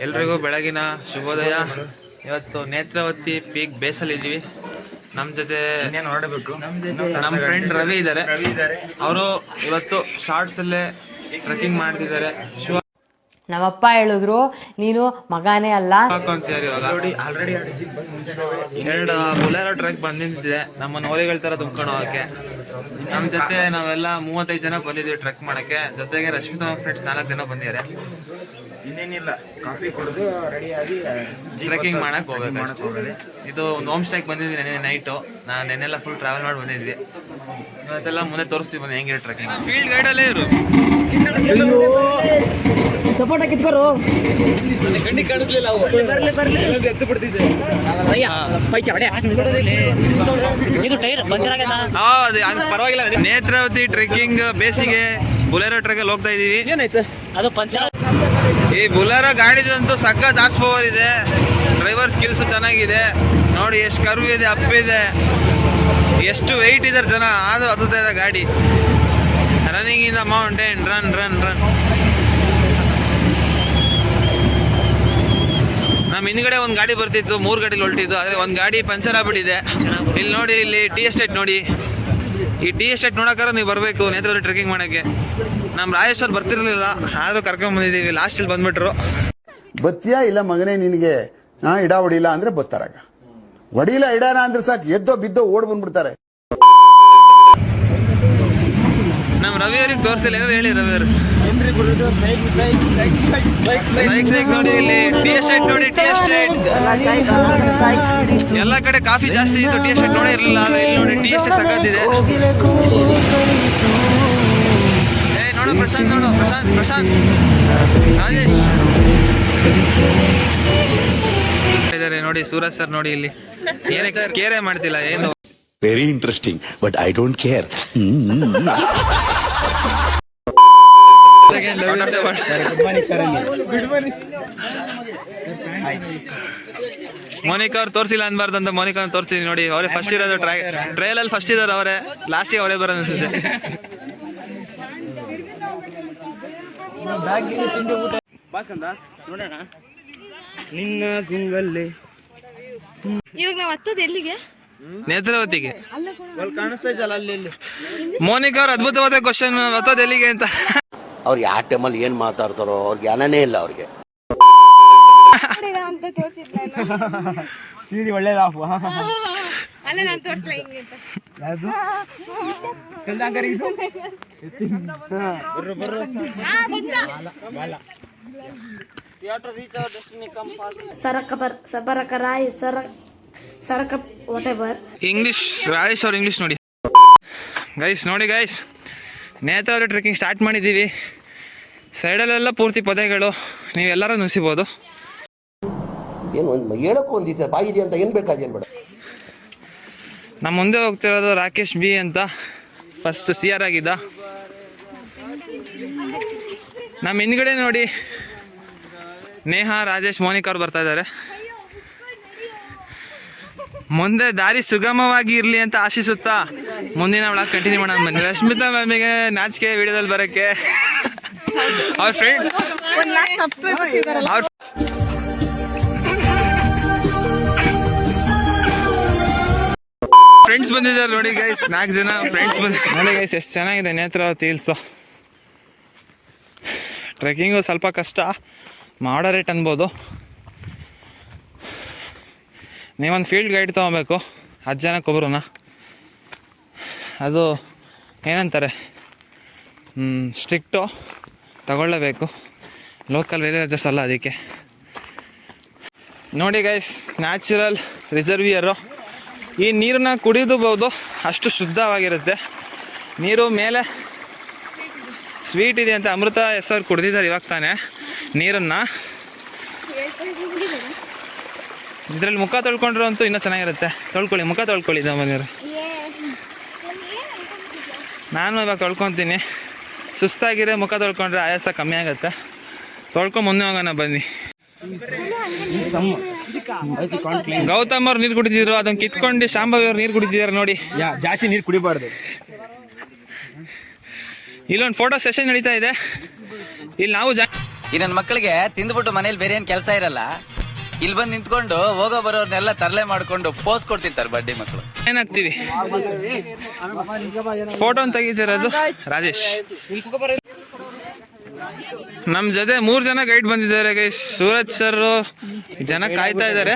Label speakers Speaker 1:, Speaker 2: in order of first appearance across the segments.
Speaker 1: ಎಲ್ರಿಗೂ ಬೆಳಗಿನ ಶುಭೋದಯ. ಇವತ್ತು ನೇತ್ರಾವತಿ ಪೀಕ್ ಬೇಸಲ್ಲಿ ಇದ್ದೀವಿ. ನಮ್ಮ ಜೊತೆ ನಮ್ಮ ಫ್ರೆಂಡ್ ರವಿ ಇದ್ದಾರೆ. ಅವರು ಇವತ್ತು ಶಾರ್ಟ್ಸ್ ಅಲ್ಲೇ ಟ್ರೆಕ್ಕಿಂಗ್ ಮಾಡ್ತಿದ್ದಾರೆ.
Speaker 2: ನಮ್ಮಪ್ಪ ಹೇಳಿದ್ರು ನೀನು ಮಗಾನೇ ಅಲ್ಲ
Speaker 1: ಹಾಕೊಂತಿದ್ದಾರೆ. ಎರಡು ಬುಲೆರೋ ಟ್ರಕ್ ಬಂದಿದೆ ನಮ್ಮನ್ನ ಓಲಿಗಳ ತರ ತುಂಬ್ಕೊಂಡು ಹೋಗಕ್ಕೆ. ನಮ್ಮ ಜೊತೆ ನಾವೆಲ್ಲ 35 ಜನ ಬಂದಿದ್ದೀವಿ ಟ್ರೆಕ್ ಮಾಡಕ್ಕೆ. ಜೊತೆಗೆ ರಶ್ಮಿತಾ ಫ್ರೆಂಡ್ಸ್ 4 ಜನ ಬಂದಿದ್ದಾರೆ.
Speaker 3: ಇನ್ನೇನಿಲ್ಲ, ಕಾಫಿ ಕುಡಿದು ರೆಡಿಯಾಗಿ
Speaker 1: ಟ್ರೆಕ್ಕಿಂಗ್ ಮಾಡಕ್ ಹೋಗ್ಬೇಕು. ಇದು ಒಂದು ಹೋಮ್ ಸ್ಟೇಗೆ ಬಂದಿದ್ವಿ ನೆನ್ನೆ ನೈಟು. ನಾನು ನೆನ್ನೆಲ್ಲ ಫುಲ್ ಟ್ರಾವೆಲ್ ಮಾಡಿ ಬಂದಿದ್ವಿ. ಇವತ್ತೆಲ್ಲ ಮುಂದೆ ತೋರಿಸ್ತೀವಿ ಬನ್ನಿ ಹೆಂಗಿರೋ ಟ್ರೆಕ್ಕಿಂಗ್. ಫೀಲ್ಡ್ ಗೈಡಲ್ಲೇ ಇರು
Speaker 2: ಸಪೋರ್ಟ್ ಕಿತ್ಕೋರು
Speaker 1: ಗಂಡಿ ಕಾಣಿಸ್ಲಿಲ್ಲ. ಎತ್ತು ಬಿಡ್ತಿದ್ದೆ. ಪರವಾಗಿಲ್ಲ. ನೇತ್ರಾವತಿ ಟ್ರೆಕ್ಕಿಂಗ್ ಬೇಸಿಗೆ ಬುಲೆರೋ ಟ್ರೆಕ್ಕಲ್ಲಿ ಹೋಗ್ತಾ ಇದೀವಿ.
Speaker 2: ಅದು ಪಂಚರ್.
Speaker 1: ಈ ಬುಲೆರೋ ಗಾಡಿದಂತೂ ಸಖತ್ ಹಾರ್ಸ್ ಪವರ್ ಇದೆ. ಡ್ರೈವರ್ ಸ್ಕಿಲ್ಸ್ ಚೆನ್ನಾಗಿದೆ. ನೋಡಿ ಎಷ್ಟು ಕರ್ವ್ ಇದೆ, ಅಪ್ ಇದೆ, ಎಷ್ಟು ವೆಯ್ಟ್ ಇದ್ದಾರೆ ಜನ, ಆದ್ರೂ ಹತ್ತುತ್ತಾ ಇದೆ ಗಾಡಿ. Running in the mountain, run run run. ನಮ್ಮ ಹಿಂದ್ಗಡೆ ಒಂದು ಗಾಡಿ ಬರ್ತಿತ್ತು, 3 ಗಾಡಿಲಿ ಹೊಲ್ಟಿದ್ದು. ಆದರೆ ಒಂದು ಗಾಡಿ ಪಂಚರ್ ಆಗ್ಬಿಟ್ಟಿದೆ. ಇಲ್ಲಿ ನೋಡಿ, ಇಲ್ಲಿ ಟೀ ಎಸ್ಟೇಟ್ ನೋಡಿ. ಈ ಟೀ ಎಸ್ಟೇಟ್ ನೋಡೋಕ್ಕಾದ್ರೆ ನೀವು ಬರಬೇಕು ನೇತ್ರಾವತಿ ಟ್ರೆಕ್ಕಿಂಗ್ ಮಾಡೋಕ್ಕೆ. ನಮ್ಮ ರಾಜೇಶ್ವರ್ ಬರ್ತಿರ್ಲಿಲ್ಲ, ಆದರೂ ಕರ್ಕೊಂಡ್ ಬಂದಿದ್ದೀವಿ. ಲಾಸ್ಟಲ್ಲಿ ಬಂದ್ಬಿಟ್ರು.
Speaker 4: ಬತ್ತಿಯಾ ಇಲ್ಲ ಮಗನೇ ನಿನಗೆ ಇಡ ಹೊಡಿಲ್ಲ ಅಂದ್ರೆ ಬತ್ತಾರಾಗ, ಹೊಡಿಲ್ಲ ಇಡಾರ ಅಂದ್ರೆ ಸಾಕು ಎದ್ದೋ ಬಿದ್ದೋ ಓಡ್ ಬಂದ್ಬಿಡ್ತಾರೆ.
Speaker 1: ನಮ್ಮ ರವಿ ಅವ್ರಿಗೆ ತೋರಿಸಿಲ್ಲ, ಏನಾರು ಹೇಳಿ ರವಿ ಅವರು. ನೋಡಿ ಇಲ್ಲಿ ಟೀ ಎಸ್ಟೇಟ್ ನೋಡಿ, ಟೀ ಎಸ್ಟೇಟ್ ಎಲ್ಲ ಕಡೆ ಕಾಫಿ ಜಾಸ್ತಿ ಇತ್ತು. ಟೀ ಎಸ್ಟೇಟ್ ನೋಡೇ ಇರಲಿಲ್ಲ, ಆದ್ರೆ ಇಲ್ಲಿ ನೋಡಿ ಟೀ ಎಸ್ಟೇಟ್ ಸಾಕಾದಿದೆ. ನೋಡು ಪ್ರಶಾಂತ್, ನೋಡು ಪ್ರಶಾಂತ್ ರಾಜೇಶ್ ಇದ್ದಾರೆ ನೋಡಿ. ಸೂರಜ್ ಸರ್ ನೋಡಿ, ಇಲ್ಲಿ ಕೇರೆ ಮಾಡ್ತಿಲ್ಲ ಏನು.
Speaker 5: Very interesting but I don't care.
Speaker 1: Monica ಅವ್ರು ತೋರಿಸಿಲ್ಲ ಅನ್ಬಾರ್ದು ಅಂತ ಮೋನಿಕಾ ಅವ್ರು ತೋರಿಸಿದೀನಿ ನೋಡಿ. ಅವರೇ ಫಸ್ಟ್ ಇರೋದು ಟ್ರಯಲ್ ಅಲ್ಲಿ ಫಸ್ಟ್ ಇದ್ದಾರೆ ಅವರೇ. ಲಾಸ್ಟಿಗೆ ಅವರೇ ಬರೋದು ಅನ್ಸುತ್ತೆ.
Speaker 3: ನೋಡೋಣ ನಿನ್ನ ಗುಂಗಲ್ಲೇ.
Speaker 6: ಇವಾಗ ನಾವು ಹತ್ತೋದು ಎಲ್ಲಿಗೆ?
Speaker 1: ನೇತ್ರಾವತಿಗೆ.
Speaker 3: ಕಾಣಿಸ್ತಾ ಇದ್ದಲ್ಲ ಅಲ್ಲಿ.
Speaker 1: ಮೋನಿಕಾ ಅವ್ರ ಅದ್ಭುತವಾದ ಕ್ವಶನ್, ಹತ್ತೋದು ಎಲ್ಲಿಗೆ ಅಂತ.
Speaker 5: ಅವ್ರು ಯಾವ ಟೈಮಲ್ಲಿ ಏನ್ ಮಾತಾಡ್ತಾರೋ ಅವ್ರಿಗೆ ಜ್ಞಾನನೇ ಇಲ್ಲ ಅವ್ರಿಗೆ.
Speaker 6: ಅಂತ ತೋರಿಸಿದ್ ನಾನು.
Speaker 3: ಸೀದಿ ಒಳ್ಳೆ ಲಾಫ್.
Speaker 6: ಅಲ್ಲ ನಾನು ತೋರಿಸ್ಲಾ ಹಿಂಗೆ ಅಂತ.
Speaker 3: ಯಾವುದು ಸ್ಕಂದಾಂಗರಿ ಇದು.
Speaker 1: ಇಂಗ್ಲಿಷ್ ರಾಜೇಶ್ ಅವ್ರ ಇಂಗ್ಲಿಷ್ ನೋಡಿ. ಗೈಸ್ ನೋಡಿ ಗೈಸ್, ನೇತ್ರಾವತಿ ಟ್ರೆಕ್ಕಿಂಗ್ ಸ್ಟಾರ್ಟ್ ಮಾಡಿದ್ದೀವಿ. ಸೈಡಲ್ಲೆಲ್ಲ ಪೂರ್ತಿ ಪೊದೆಗಳು, ನೀವೆಲ್ಲರೂ ನುಸಿಬೋದು.
Speaker 5: ಏನು ಹೇಳಕ್ಕೂ ಒಂದಿದೆ ಬಾಯಿದೆ ಅಂತ ಏನು ಬೇಕಾದೇನು ಬೇಡ.
Speaker 1: ನಮ್ಮ ಮುಂದೆ ಹೋಗ್ತಿರೋದು ರಾಕೇಶ್ ಬಿ ಅಂತ, ಫಸ್ಟ್ CR ಆಗಿದ್ದ. ನಮ್ಮ ಹಿಂದ್ಗಡೆ ನೋಡಿ ನೇಹಾ, ರಾಜೇಶ್, ಮೋನಿಕಾ ಅವ್ರು ಬರ್ತಾ ಇದ್ದಾರೆ. ಮುಂದೆ ದಾರಿ ಸುಗಮವಾಗಿ ಇರಲಿ ಅಂತ ಆಶಿಸುತ್ತಾ ಮುಂದಿನ ಒಳಗೆ ಕಂಟಿನ್ಯೂ ಮಾಡೋಣ ಬನ್ನಿ. ರಶ್ಮಿತಾ ಮ್ಯಾಮಿಗೆ ನಾಚಿಕೆ ವಿಡಿಯೋದಲ್ಲಿ ಬರೋಕ್ಕೆ. ಅವ್ರ ಫ್ರೆಂಡ್ ಫ್ರೆಂಡ್ಸ್ ಬಂದಿದ್ದಾರೆ ನೋಡಿ ಗೈಸ್. 4 ಜನ ಫ್ರೆಂಡ್ಸ್ ಬಂದಿದ್ದಾರೆ ನೋಡಿ ಗೈಸ್. ಎಷ್ಟು ಚೆನ್ನಾಗಿದೆ ನೇತ್ರಾವತಿ ಹಿಲ್ಸು. ಟ್ರೆಕ್ಕಿಂಗು ಸ್ವಲ್ಪ ಕಷ್ಟ, ಮಾಡರೇಟ್ ಅನ್ಬೋದು. ನೀವೊಂದು ಫೀಲ್ಡ್ ಗೈಡ್ ತೊಗೊಬೇಕು, 10 ಜನಕ್ಕೊಬ್ರನ್ನ. ಅದು ಏನಂತಾರೆ, ಸ್ಟ್ರಿಕ್ಟು, ತಗೊಳ್ಳೇಬೇಕು. ಲೋಕಲ್ ವೆದರ್ ಅಡ್ಜಸ್ಟ್ ಅಲ್ಲ ಅದಕ್ಕೆ. ನೋಡಿ ಗೈಸ್, ನ್ಯಾಚುರಲ್ ರಿಸರ್ವಿಯರು. ಈ ನೀರನ್ನ ಕುಡಿಯಬಹುದು, ಅಷ್ಟು ಶುದ್ಧವಾಗಿರುತ್ತೆ ನೀರು. ಮೇಲೆ ಸ್ವೀಟ್ ಇದೆ ಅಂತ ಅಮೃತ ಹೆಸರು ಕುಡ್ದಿದ್ದಾರೆ ಇವಾಗ ತಾನೇ ನೀರನ್ನು. ಇದರಲ್ಲಿ ಮುಖ ತೊಳ್ಕೊಂಡ್ರು ಅಂತೂ ಇನ್ನೂ ಚೆನ್ನಾಗಿರುತ್ತೆ. ತೊಳ್ಕೊಳ್ಳಿ, ಮುಖ ತೊಳ್ಕೊಳ್ಳಿ ಮನೆಯವರು. ನಾನು ಇವಾಗ ತೊಳ್ಕೊತೀನಿ. ಸುಸ್ತಾಗಿರೋ ಮುಖ ತೊಳ್ಕೊಂಡ್ರೆ ಆಯಾಸ ಕಮ್ಮಿ ಆಗುತ್ತೆ. ತೊಳ್ಕೊಂಡು ಮುಂದೆ ಹೋಗೋಣ ಬನ್ನಿ. ಗೌತಮ್ ಅವ್ರು ನೀರು ಕುಡಿತಿದ್ರು, ಅದನ್ನ ಕಿತ್ಕೊಂಡು ಶಾಂಭವಿ ಅವ್ರು ನೀರು ಕುಡಿತಿದ್ದಾರೆ ನೋಡಿ.
Speaker 3: ಜಾಸ್ತಿ ನೀರು ಕುಡಿಬಾರ್ದು.
Speaker 1: ಇಲ್ಲೊಂದು ಫೋಟೋ ಸೆಷನ್ ನಡೀತಾ ಇದೆ. ಇಲ್ಲಿ ನಾವು
Speaker 7: ಈ ನನ್ನ ಮಕ್ಕಳಿಗೆ ತಿಂದ್ಬಿಟ್ಟು ಮನೇಲಿ ಬೇರೆ ಏನ್ ಕೆಲಸ ಇರಲ್ಲ, ಇಲ್ಲಿ ಬಂದು ನಿಂತ್ಕೊಂಡು ಹೋಗೋ ಬರೋರ್ನೆಲ್ಲ ತರಲೆ ಮಾಡ್ಕೊಂಡು ಪೋಸ್ ಕೊಡ್ತಿರ್ತಾರೆ ಬಡ್ಡಿ ಮಕ್ಕಳು.
Speaker 1: ಏನಾಗ್ತೀವಿ ಫೋಟೋ ತೆಗಿತಿರೋದು ರಾಜೇಶ್. ನಮ್ ಜೊತೆ 3 ಜನ ಗೈಡ್ ಬಂದಿದ್ದಾರೆ ಗೈಸ್. ಸೂರಜ್ ಸರ್ ಜನ ಕಾಯ್ತಾ ಇದ್ದಾರೆ.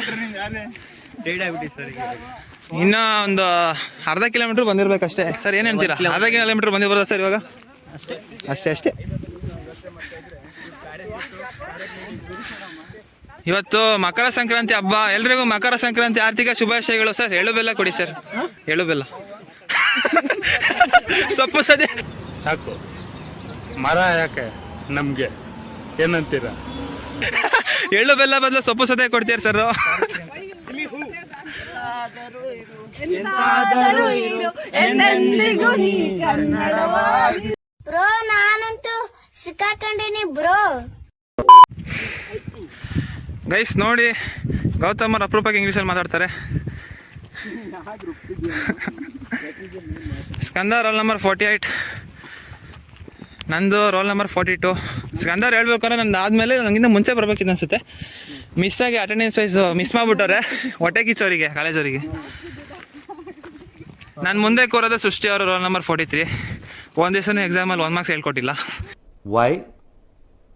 Speaker 1: ಇನ್ನ ಒಂದು ಅರ್ಧ ಕಿಲೋಮೀಟರ್ ಬಂದಿರ್ಬೇಕಷ್ಟೇ ಸರ್. ಏನ್ ಹೇಳ್ತೀರಾ? ಅರ್ಧ ಕಿಲೋಮೀಟರ್ ಬಂದಿರ್ಬೋದಾ ಸರ್ ಇವಾಗ? ಅಷ್ಟೇ. ಇವತ್ತು ಮಕರ ಸಂಕ್ರಾಂತಿ ಹಬ್ಬ. ಎಲ್ರಿಗೂ ಮಕರ ಸಂಕ್ರಾಂತಿ ಆರ್ಥಿಕ ಶುಭಾಶಯಗಳು ಸರ್. ಎಳ್ಳು ಬೆಲ್ಲ ಕೊಡಿ ಸರ್. ಎಳ್ಳು ಬೆಲ್ಲ ಸೊಪ್ಪು ಸದ್ಯ
Speaker 8: ಸಾಕು. ಮರ ಯಾಕೆ ನಮ್ಗೆ ಏನಂತೀರ?
Speaker 1: ಎಳ್ಳು ಬೆಲ್ಲ ಬದಲು ಸೊಪ್ಪು ಸದ್ಯ ಕೊಡ್ತೀರ ಸರ್.
Speaker 9: ಬ್ರೋ ನಾನಂತೂ ಸಿಕ್ಕಾಕೊಂಡೇನಿ ಬ್ರೋ.
Speaker 1: ಗೈಸ್ ನೋಡಿ, ಗೌತಮ್ ಅವ್ರು ಅಪರೂಪಕ್ಕೆ ಇಂಗ್ಲೀಷಲ್ಲಿ ಮಾತಾಡ್ತಾರೆ. ಸ್ಕಂದ ರೋಲ್ ನಂಬರ್ 48, ನಂದು ರೋಲ್ ನಂಬರ್ 42. ಸ್ಕಂದರ್ ಹೇಳ್ಬೇಕಾದ್ರೆ ನಂದು ಆದಮೇಲೆ ನನಗಿಂತ ಮುಂಚೆ ಬರ್ಬೇಕಿತ್ತು ಅನಿಸುತ್ತೆ. ಮಿಸ್ಸಾಗಿ ಅಟೆಂಡೆನ್ಸ್ ವೈಸ್ ಮಿಸ್ ಮಾಡಿಬಿಟ್ಟವ್ರೆ ಹೊಟ್ಟೆ ಕಿಚ್ಚವರಿಗೆ, ಕಾಲೇಜವರಿಗೆ. ನಾನು ಮುಂದೆ ಕೂರೋದು ಸೃಷ್ಟಿ ಅವರು ರೋಲ್ ನಂಬರ್ 43. ಒಂದು ದಿವಸನೂ ಎಕ್ಸಾಮಲ್ಲಿ 1 ಮಾರ್ಕ್ಸ್ ಹೇಳ್ಕೊಟ್ಟಿಲ್ಲ.
Speaker 5: Why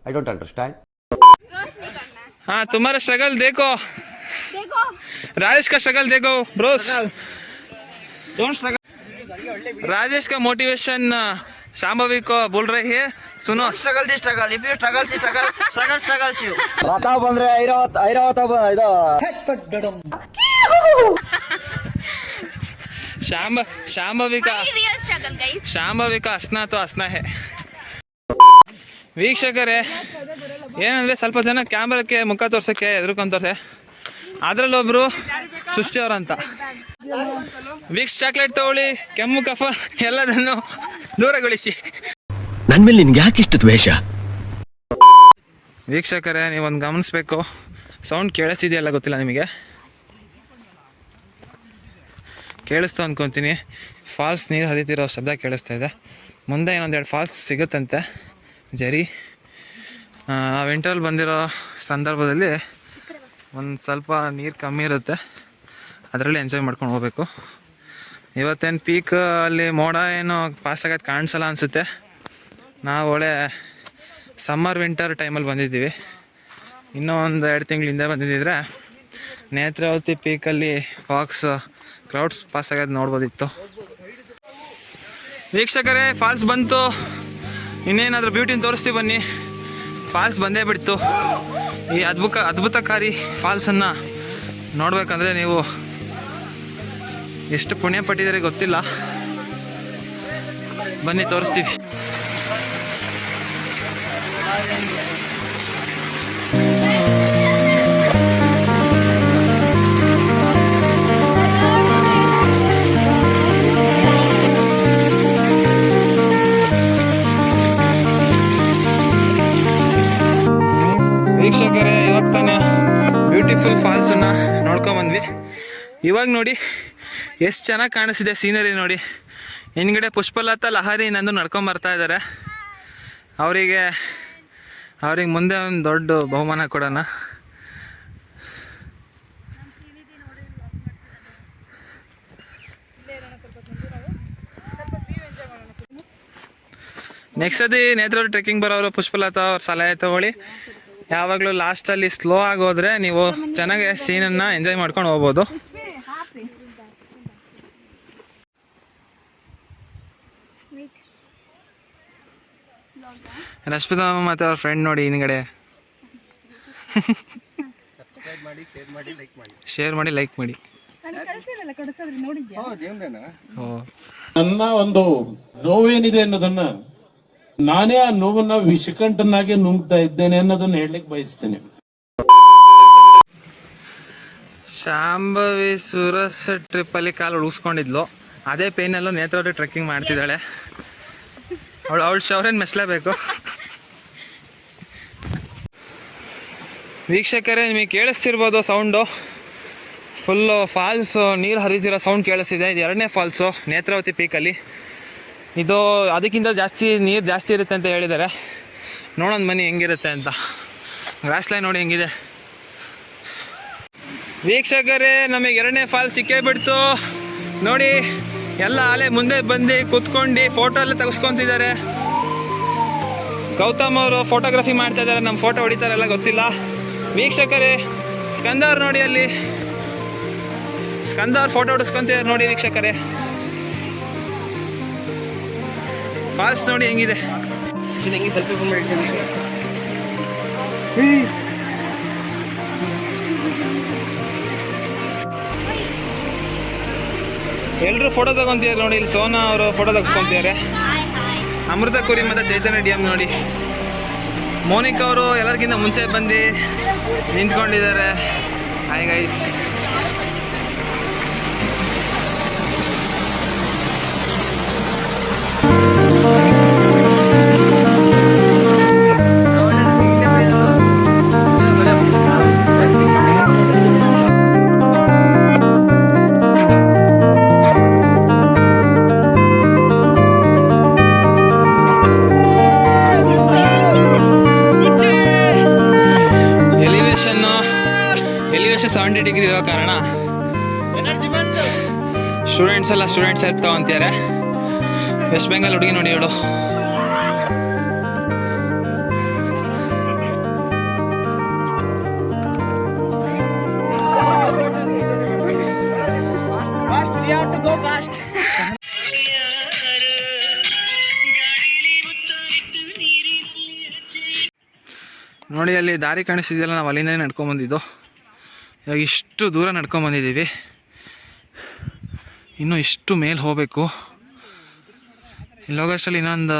Speaker 5: I don't understand.
Speaker 1: हाँ तुम्हारा स्ट्रगल देखो राजेश का स्ट्रगल देखो ब्रोस.
Speaker 3: Don't struggle.
Speaker 1: राजेश का मोटिवेशन शांभवी को बोल रही है, सुनो.
Speaker 3: Struggle the struggle. If you struggle the struggle, struggles you.
Speaker 5: ರಥ ಬಂದ್ರೆ ಐರಾವತ ಇದು
Speaker 1: ಶಾಂಭವಿ का हंसना तो हंसना है. ವೀಕ್ಷಕರೇ, ಏನಂದರೆ ಸ್ವಲ್ಪ ಜನ ಕ್ಯಾಮ್ರಾಕ್ಕೆ ಮುಖ ತೋರ್ಸೋಕ್ಕೆ ಎದುರ್ಕೊಂತಾರೆ. ಅದರಲ್ಲೊಬ್ಬರು ಸೃಷ್ಟಿ ಅವರಂತ. ವಿಕ್ಸ್ ಚಾಕ್ಲೇಟ್ ತಗೊಳ್ಳಿ, ಕೆಮ್ಮು ಕಫ ಎಲ್ಲದನ್ನು ದೂರಗೊಳಿಸಿ.
Speaker 7: ನನ್ನ ಮೇಲೆ ನಿನ್ಗೆ ಯಾಕೆ ಇಷ್ಟು ದ್ವೇಷ?
Speaker 1: ವೀಕ್ಷಕರೇ, ನೀವೊಂದು ಗಮನಿಸ್ಬೇಕು. ಸೌಂಡ್ ಕೇಳಿಸ್ತಿದೆಯಲ್ಲ ಗೊತ್ತಿಲ್ಲ ನಿಮಗೆ, ಕೇಳಿಸ್ತು ಅಂದ್ಕೊತೀನಿ. ಫಾಲ್ಸ್ ನೀರು ಹರಿತಿರೋ ಶಬ್ದ ಕೇಳಿಸ್ತಾ ಇದೆ. ಮುಂದೆ ಇನ್ನೊಂದೆರಡು ಫಾಲ್ಸ್ ಸಿಗುತ್ತಂತೆ. ಜರಿ ವಿಂಟರಲ್ಲಿ ಬಂದಿರೋ ಸಂದರ್ಭದಲ್ಲಿ ಒಂದು ಸ್ವಲ್ಪ ನೀರು ಕಮ್ಮಿ ಇರುತ್ತೆ, ಅದರಲ್ಲಿ ಎಂಜಾಯ್ ಮಾಡ್ಕೊಂಡು ಹೋಗ್ಬೇಕು. ಇವತ್ತೇನು ಪೀಕ್ ಅಲ್ಲಿ ಮೋಡ ಏನು ಪಾಸ್ ಆಗೋದು ಕಾಣಿಸಲ್ಲ ಅನಿಸುತ್ತೆ. ನಾವು ಒಳ್ಳೆ ಸಮ್ಮರ್ ವಿಂಟರ್ ಟೈಮಲ್ಲಿ ಬಂದಿದ್ದೀವಿ. ಇನ್ನೂ ಒಂದು 2 ತಿಂಗಳಿಂದ ಬಂದಿದ್ದಿದ್ರೆ ನೇತ್ರಾವತಿ ಪೀಕಲ್ಲಿ ಫಾಕ್ಸ್ ಕ್ಲೌಡ್ಸ್ ಪಾಸ್ ಆಗೋದು ನೋಡ್ಬೋದಿತ್ತು. ವೀಕ್ಷಕರೇ, ಫಾಲ್ಸ್ ಬಂತು. ಇನ್ನೇನಾದರೂ ಬ್ಯೂಟಿನ ತೋರಿಸ್ತೀವಿ ಬನ್ನಿ. ಫಾಲ್ಸ್ ಬಂದೇ ಬಿಡ್ತು. ಈ ಅದ್ಭುತಕಾರಿ ಫಾಲ್ಸನ್ನು ನೋಡಬೇಕಂದ್ರೆ ನೀವು ಎಷ್ಟು ಪುಣ್ಯ ಪಟ್ಟಿದ್ದಾರೆ ಗೊತ್ತಿಲ್ಲ. ಬನ್ನಿ ತೋರಿಸ್ತೀವಿ. ವೀಕ್ಷಕರೇ, ಇವಾಗ ತಾನೇ ಬ್ಯೂಟಿಫುಲ್ ಫಾಲ್ಸನ್ನು ನೋಡ್ಕೊಂಬಂದ್ವಿ. ಇವಾಗ ನೋಡಿ ಎಷ್ಟು ಚೆನ್ನಾಗಿ ಕಾಣಿಸ್ತಿದೆ ಸೀನರಿ ನೋಡಿ. ಹಿಂದ್ಗಡೆ ಪುಷ್ಪಲತಾ ಲಹರಿ ನಂದು ನಡ್ಕೊಂಬರ್ತಾ ಇದ್ದಾರೆ. ಅವರಿಗೆ ಮುಂದೆ ಒಂದು ದೊಡ್ಡ ಬಹುಮಾನ ಕೊಡೋಣ. ನೆಕ್ಸ್ಟ್ ಸತಿ ನೇತ್ರಾವತಿ ಟ್ರೆಕ್ಕಿಂಗ್ ಬರೋರು ಪುಷ್ಪಲತಾ ಅವ್ರ ಸಲಹೆ ತಗೊಳ್ಳಿ. ಯಾವಾಗಲೂ ಲಾಸ್ಟಲ್ಲಿ ಸ್ಲೋ ಆಗೋದ್ರೆ ನೀವು ಚೆನ್ನಾಗಿ ಸೀನನ್ನು ಎಂಜಾಯ್ ಮಾಡ್ಕೊಂಡು ಹೋಗ್ಬೋದು. ರಶ್ಮಿತಾ ಮತ್ತು ಅವ್ರ ಫ್ರೆಂಡ್ ನೋಡಿ ಹಿಂದ್ಗಡೆ. ಶೇರ್ ಮಾಡಿ ಲೈಕ್ ಮಾಡಿ.
Speaker 8: ನನ್ನ ಒಂದು ನೋವೇನಿದೆ ಅನ್ನೋದನ್ನ, ನಾನೇ ಆ ನೋವನ್ನ ವಿಷಕಂಠನಾಗೆ ನುಂಗ್ತಾ ಇದ್ದೇನೆ ಅನ್ನೋದನ್ನ ಹೇಳಲಿಕ್ಕೆ ಬಯಸ್ತೇನೆ.
Speaker 1: ಶಾಂಭವಿ ಸುರಸ್ ಟ್ರಿಪ್ಪಲ್ಲಿ ಕಾಲು ಉಳಿಸ್ಕೊಂಡಿದ್ಲು. ಅದೇ ಪೇನಲ್ಲೂ ನೇತ್ರಾವತಿ ಟ್ರೆಕ್ಕಿಂಗ್ ಮಾಡ್ತಿದ್ದಾಳೆ. ಅವಳು ಶೌರ್ಯನ ಮೆಚ್ಚಲೇಬೇಕು. ವೀಕ್ಷಕರೇ, ನಿಮಗೆ ಕೇಳಿಸ್ತಿರ್ಬೋದು ಸೌಂಡು. ಫುಲ್ಲು ಫಾಲ್ಸು ನೀರು ಹರಿತಿರೋ ಸೌಂಡ್ ಕೇಳಿಸ್ತಿದೆ. ಇದು 2ನೇ ಫಾಲ್ಸು ನೇತ್ರಾವತಿ ಪೀಕಲ್ಲಿ. ಇದು ಅದಕ್ಕಿಂತ ಜಾಸ್ತಿ ನೀರು ಜಾಸ್ತಿ ಇರುತ್ತೆ ಅಂತ ಹೇಳಿದ್ದಾರೆ. ನೋಡೋಣ ಬನ್ನಿ ಹೆಂಗಿರುತ್ತೆ ಅಂತ. ಗ್ರಾಸ್ ಲೈನ್ ನೋಡಿ ಹೆಂಗಿದೆ. ವೀಕ್ಷಕರೇ, ನಮಗೆ 2ನೇ ಫಾಲ್ಸ್ ಸಿಕ್ಕೇ ಬಿಡ್ತು ನೋಡಿ. ಎಲ್ಲ ಅಲೆ ಮುಂದೆ ಬಂದು ಕುತ್ಕೊಂಡು ಫೋಟೋ ಎಲ್ಲ ತೆಗೆಸ್ಕೊತಿದ್ದಾರೆ. ಗೌತಮ್ ಅವರು ಫೋಟೋಗ್ರಫಿ ಮಾಡ್ತಾ ಇದ್ದಾರೆ, ನಮ್ಮ ಫೋಟೋ ಹೊಡಿತಾರಲ್ಲ ಗೊತ್ತಿಲ್ಲ. ವೀಕ್ಷಕರೇ, ಸ್ಕಂದ ಅವ್ರು ನೋಡಿ, ಅಲ್ಲಿ ಸ್ಕಂದ ಅವ್ರು ಫೋಟೋ ಹೊಡಿಸ್ಕೊಂತಿದ್ದಾರೆ ನೋಡಿ ವೀಕ್ಷಕರೇ. ಫಾಲ್ಸ್ ನೋಡಿ ಹೆಂಗಿದೆ. ಎಲ್ಲರೂ ಫೋಟೋ ತಗೊಂತಿದ್ದಾರೆ ನೋಡಿ. ಇಲ್ಲಿ ಸೋನಾ ಅವರು ಫೋಟೋ ತೆಗೆಸ್ಕೊಂತಿದ್ದಾರೆ. ಅಮೃತ ಕುರಿ ಮತ್ತು ಚೈತನ್ಯ ಡಿ ಎಂ ನೋಡಿ. ಮೋನಿಕಾ ಅವರು ಎಲ್ಲರಿಗಿಂತ ಮುಂಚೆ ಬಂದು ನಿಂತ್ಕೊಂಡಿದ್ದಾರೆ. Hi guys. ಎಲಿವೇಶನ್ 70 ಡಿಗ್ರಿ ಇರೋ ಕಾರಣ ಸ್ಟೂಡೆಂಟ್ಸ್ ಹೆಲ್ಪ್ ತಗೊಂತಿದ್ದಾರೆ. ವೆಸ್ಟ್ ಬೆಂಗಾಲ್ ಹುಡುಗಿ ನೋಡಿ ಹೇಳು. ನೋಡಿ ಅಲ್ಲಿ ದಾರಿ ಕಾಣಿಸ್ತಿದೆಯಲ್ಲ, ನಾವು ಅಲ್ಲಿಂದನೇ ನಡ್ಕೊಂಬಂದಿದ್ದು. ಇವಾಗ ಇಷ್ಟು ದೂರ ನಡ್ಕೊಂಬಂದಿದ್ದೀವಿ, ಇನ್ನೂ ಇಷ್ಟು ಮೇಲೆ ಹೋಗಬೇಕು. ಇಲ್ಲಿ ಹೋಗೋಷ್ಟರಲ್ಲಿ ಇನ್ನೊಂದು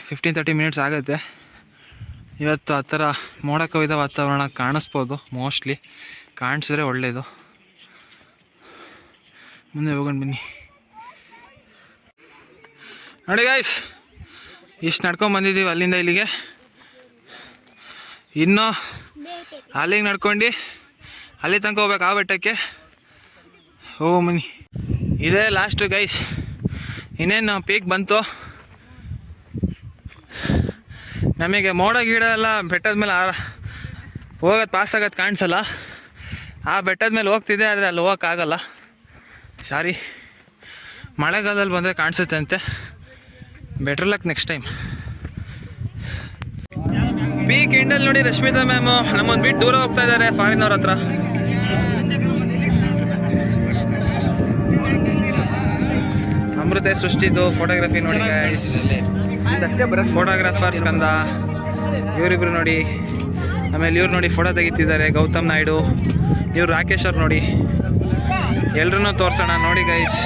Speaker 1: 15-30 ಮಿನಿಟ್ಸ್ ಆಗುತ್ತೆ. ಇವತ್ತು ಆ ಥರ ಮೋಡ ಕವಿದ ವಾತಾವರಣ ಕಾಣಿಸ್ಬೋದು, ಮೋಸ್ಟ್ಲಿ ಕಾಣಿಸಿದ್ರೆ ಒಳ್ಳೆಯದು. ಮುಂದೆ ಹೋಗೋಣ ಬನ್ನಿ. ನೋಡಿ ಗಾಯ್ಸ್, ಇಷ್ಟು ನಡ್ಕೊಂಬಂದಿದ್ದೀವಿ ಅಲ್ಲಿಂದ ಇಲ್ಲಿಗೆ. ಇನ್ನು ಅಲ್ಲಿಗೆ ನಡ್ಕೊಂಡು ಅಲ್ಲಿ ತನಕ ಹೋಗ್ಬೇಕು, ಆ ಬೆಟ್ಟಕ್ಕೆ. ಓ ಮನಿ, ಇದೇ ಲಾಸ್ಟು ಗೈಸ್. ಇನ್ನೇನು ಪೀಕ್ ಬಂತು. ನಮಗೆ ಮೋಡ ಗಿಡ ಎಲ್ಲ ಬೆಟ್ಟದ ಮೇಲೆ ಹೋಗೋದು ಪಾಸ್ ಆಗೋದು ಕಾಣಿಸಲ್ಲ. ಆ ಬೆಟ್ಟದ ಮೇಲೆ ಹೋಗ್ತಿದೆ, ಆದರೆ ಅಲ್ಲಿ ಹೋಗೋಕ್ಕಾಗಲ್ಲ. ಸಾರಿ, ಮಳೆಗಾಲದಲ್ಲಿ ಬಂದರೆ ಕಾಣಿಸುತ್ತೆ ಅಂತೆ. Better luck next time. Peak ಎಂಡಲ್ಲಿ ನೋಡಿ ರಶ್ಮಿತಾ ಮ್ಯಾಮು ನಮ್ಮನ್ನು ಬಿಟ್ಟು ದೂರ ಹೋಗ್ತಾ ಇದ್ದಾರೆ ಫಾರಿನ್ ಅವ್ರ ಹತ್ರ. ಅಮೃತ ಸೃಷ್ಟಿದು ಫೋಟೋಗ್ರಫಿ ನೋಡಿ ಗೈಸ್. ಫೋಟೋಗ್ರಾಫರ್ ಸ್ಕಂದ, ಇವರಿಬ್ರು ನೋಡಿ. ಆಮೇಲೆ ಇವ್ರು ನೋಡಿ ಫೋಟೋ ತೆಗಿತಿದ್ದಾರೆ, ಗೌತಮ್ ನಾಯ್ಡು. ಇವ್ರು ರಾಕೇಶ್ ಅವ್ರು ನೋಡಿ. ಎಲ್ರೂ ತೋರಿಸೋಣ ನೋಡಿ ಗೈಸ್.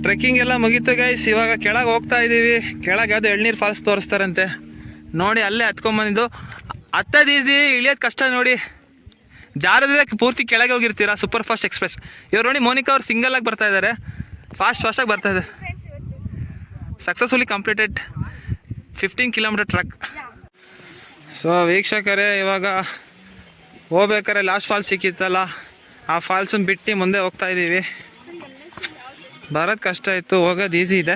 Speaker 1: ಟ್ರೆಕ್ಕಿಂಗ್ ಎಲ್ಲ ಮುಗೀತು ಗೈಸ್. ಇವಾಗ ಕೆಳಗೆ ಹೋಗ್ತಾ ಇದ್ದೀವಿ. ಕೆಳಗೆ ಯಾವುದು ಎಳ್ನೀರು ಫಾಲ್ಸ್ ತೋರಿಸ್ತಾರಂತೆ ನೋಡಿ. ಅಲ್ಲೇ ಹತ್ಕೊಂಬಂದಿದ್ದು. ಹತ್ತದು ಈಸಿ, ಇಳಿಯೋದು ಕಷ್ಟ ನೋಡಿ. ಜಾರದ್ರೆ ಪೂರ್ತಿ ಕೆಳಗೆ ಹೋಗಿರ್ತೀರಾ. Super fast express. ಇವ್ರು ನೋಡಿ ಮೋನಿಕಾ ಅವ್ರು ಸಿಂಗಲಾಗಿ ಬರ್ತಾ ಇದ್ದಾರೆ, ಫಾಸ್ಟಾಗಿ ಬರ್ತಾ ಇದ್ದಾರೆ. Successfully completed 15 kilometre truck. So ವೀಕ್ಷಕರೇ, ಇವಾಗ ಹೋಗ್ಬೇಕಾರೆ ಲಾಸ್ಟ್ ಫಾಲ್ಸ್ ಸಿಕ್ಕಿತ್ತಲ್ಲ, ಆ ಫಾಲ್ಸನ್ನು ಬಿಟ್ಟು ಮುಂದೆ ಹೋಗ್ತಾ ಇದ್ದೀವಿ. ಬರೋದು ಕಷ್ಟ ಇತ್ತು, ಹೋಗೋದು ಈಸಿ ಇದೆ.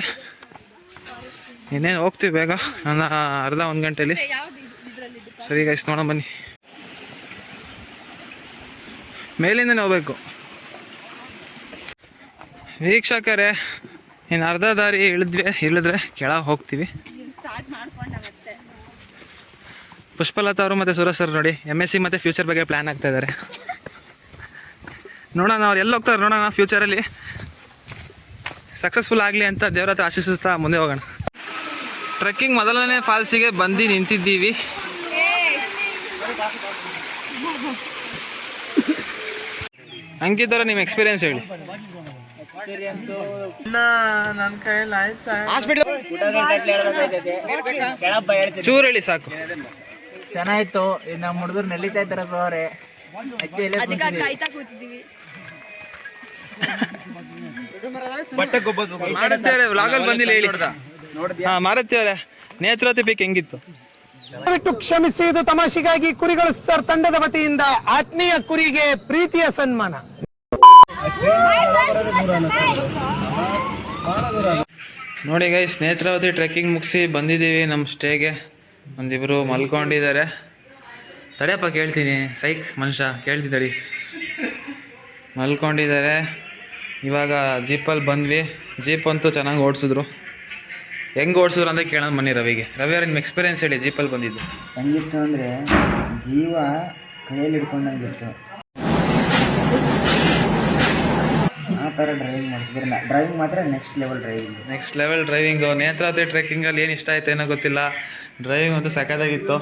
Speaker 1: ಇನ್ನೇನು ಹೋಗ್ತೀವಿ ಬೇಗ, ಒಂದು ಅರ್ಧ 1 ಗಂಟೆಲಿ. ಸರಿ ಗೈಸ್, ನೋಡೋಣ ಬನ್ನಿ. ಮೇಲಿಂದನೇ ಹೋಗ್ಬೇಕು ವೀಕ್ಷಕರೇ. ಇನ್ನು ಅರ್ಧ ದಾರಿ ಇಳಿದ್ರೆ ಕೆಳಗೆ ಹೋಗ್ತೀವಿ. ಪುಷ್ಪಲತಾ ಅವರು ಮತ್ತು ಸುರೇಶ್ ಸರ್ ನೋಡಿ MSc ಮತ್ತು ಫ್ಯೂಚರ್ ಬಗ್ಗೆ ಪ್ಲ್ಯಾನ್ ಆಗ್ತಾ ಇದ್ದಾರೆ. ನೋಡೋಣ ಅವ್ರು ಎಲ್ಲಿ ಹೋಗ್ತಾರೆ ನೋಡೋಣ. ಫ್ಯೂಚರಲ್ಲಿ ಸಕ್ಸಸ್ಫುಲ್ ಆಗಲಿ ಅಂತ ದೇವ್ರ ಹತ್ರ ಆಶಿಸ್ತಾ ಮುಂದೆ ಹೋಗೋಣ. ಟ್ರೆಕ್ಕಿಂಗ್ ಮೊದಲನೇ ಫಾಲ್ಸಿಗೆ ಬಂದು ನಿಂತಿದ್ದೀವಿ. ಅಂಕಿತರ ನಿಮ್ಮ ಎಕ್ಸ್ಪೀರಿಯನ್ಸ್ ಹೇಳಿ. ನನ್ನ ಕೈಯಲ್ಲಿ ಆಯ್ತಾ ಚೂರು ಹೇಳಿ ಸಾಕು.
Speaker 3: ಚೆನ್ನಾಗಿತ್ತು. ನಮ್ಮ ಹುಡುಗರು ನೆಲ್ಲಿತಾ ಇದ್ದಾರೆ ಬ್ರೋರೆ.
Speaker 1: ಮಾರುತಿಯವರೇ ವ್ಲಾಗಲ್ಲಿ ಬಂದಿಲ್ಲ ಹೇಳಿ. ಹಾ ಮಾರುತಿಯವರೇ, ನೇತ್ರಾವತಿ ಪೀಕ್ ಹೆಂಗಿತ್ತು?
Speaker 10: ಕ್ಷಮಿಸಿ, ಇದು ತಮಾಷೆಗಾಗಿ ಕುರಿಗಳು ಸರ್ ತಂಡದ ವತಿಯಿಂದ ಆತ್ಮೀಯ ಕುರಿಗೆ ಪ್ರೀತಿಯ ಸನ್ಮಾನ.
Speaker 1: ನೋಡಿ ಗೈಸ್, ನೇತ್ರಾವತಿ ಟ್ರೆಕ್ಕಿಂಗ್ ಮುಗಿಸಿ ಬಂದಿದ್ದೀವಿ ನಮ್ಮ ಸ್ಟೇಗೆ. ಒಂದಿಬ್ಬರು ಮಲ್ಕೊಂಡಿದ್ದಾರೆ. ತಡೆಯಪ್ಪ ಕೇಳ್ತೀನಿ, ಸೈಕ್ ಮನುಷ್ಯ ಕೇಳ್ತಿದ್ದಡಿ. ಮಲ್ಕೊಂಡಿದ್ದಾರೆ. ಇವಾಗ ಜೀಪಲ್ಲಿ ಬಂದ್ವಿ. ಜೀಪ್ ಅಂತೂ ಚೆನ್ನಾಗಿ ಓಡಿಸಿದ್ರು. ಹೆಂಗೆ ಓಡಿಸಿದ್ರು ಅಂತ ಕೇಳೋಣ ಬನ್ನಿ ರವಿಗೆ. ರವಿ ಅವ್ರ ನಿಮ್ಮ ಎಕ್ಸ್ಪೀರಿಯನ್ಸ್ ಹೇಳಿ ಜೀಪಲ್ಲಿ ಬಂದಿದ್ದು.
Speaker 3: ಹೆಂಗಿತ್ತು ಅಂದರೆ ಜೀವ ಕೈಯಲ್ಲಿ ಹಿಡ್ಕೊಂಡಂಗಿತ್ತು. ಆ ಥರ ಡ್ರೈವಿಂಗ್ ಮಾಡ್ತಿದ್ರು. ಡ್ರೈವಿಂಗ್ ಮಾತ್ರ ನೆಕ್ಸ್ಟ್ ಲೆವೆಲ್ ಡ್ರೈವಿಂಗು.
Speaker 1: ನೇತ್ರಾವತಿ ಟ್ರೆಕ್ಕಿಂಗಲ್ಲಿ ಏನು ಇಷ್ಟ ಆಯ್ತು ಏನೋ ಗೊತ್ತಿಲ್ಲ, ಡ್ರೈವಿಂಗ್ ಅಂತೂ ಸಖತ್ತಾಗಿತ್ತು.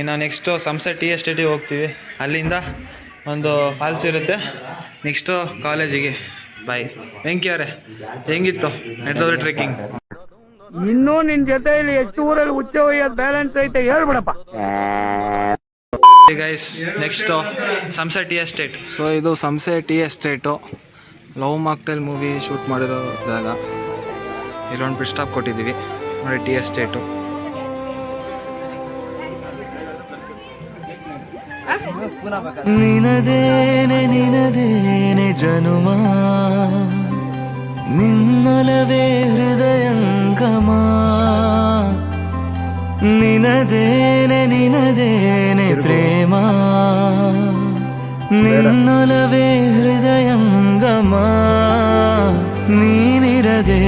Speaker 1: ಇನ್ನು ನೆಕ್ಸ್ಟು ಸಂಸೆ ಟಿ ಎಸ್ಟೇಟಿಗೆ ಹೋಗ್ತೀವಿ. ಅಲ್ಲಿಂದ ಒಂದು ಫಾಲ್ಸ್ ಇರುತ್ತೆ. ನೆಕ್ಸ್ಟು ಕಾಲೇಜಿಗೆ. ಬಾಯ್. ವೆಂಕಿ ಅವರೇ, ಹೆಂಗಿತ್ತು ನೇತ್ರಾವತಿ ಟ್ರೆಕ್ಕಿಂಗ್?
Speaker 10: ಇನ್ನೂ ನಿನ್ ಜೊತೆಯಲ್ಲಿ ಎಷ್ಟು ಊರಲ್ಲಿ ಹುಚ್ಚ ಒಯ್ಯೋದು ಬ್ಯಾಲೆನ್ಸ್ ಐತೆ ಹೇಳ್ಬಿಡಪ್ಪ.
Speaker 1: Guys, next Samse tea estate. So ಇದು Samse tea estate, Love Mocktail movie shoot ಮಾಡಿರೋ ಜಾಗ. ಇಲ್ಲೊಂದು ಪಿಟ್ ಸ್ಟಾಪ್ ಕೊಟ್ಟಿದ್ದೀವಿ ನೋಡಿ, ಟಿ ಎಸ್ಟೇಟು.
Speaker 3: ನಿನದೇನೆ ಜನುಮ ನಿನ್ನೊಲವೇ ಹೃದಯಂಗಮ. ನಿನದೇನೆ ಪ್ರೇಮ ನಿನ್ನೊಲವೇ ಹೃದಯಂಗಮ. ನೀನಿರದೆ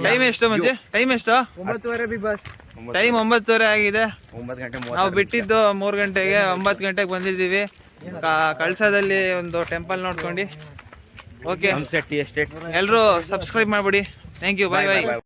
Speaker 1: ಟೈಮ್ ಎಷ್ಟು ಮಂಜೆ? ಟೈಮ್ ಎಷ್ಟು?
Speaker 3: 9:30 ಬಸ್.
Speaker 1: ಟೈಮ್ 9:30 ಆಗಿದೆ. ನಾವು ಬಿಟ್ಟಿದ್ದು 3 ಗಂಟೆಗೆ, 9 ಗಂಟೆಗೆ ಬಂದಿದ್ದೀವಿ. ಕಳಸದಲ್ಲಿ ಒಂದು ಟೆಂಪಲ್ ನೋಡ್ಕೊಂಡು. ಓಕೆ, ಎಲ್ಲರೂ ಸಬ್ಸ್ಕ್ರೈಬ್ ಮಾಡಿಬಿಡಿ. Thank you. Bye bye.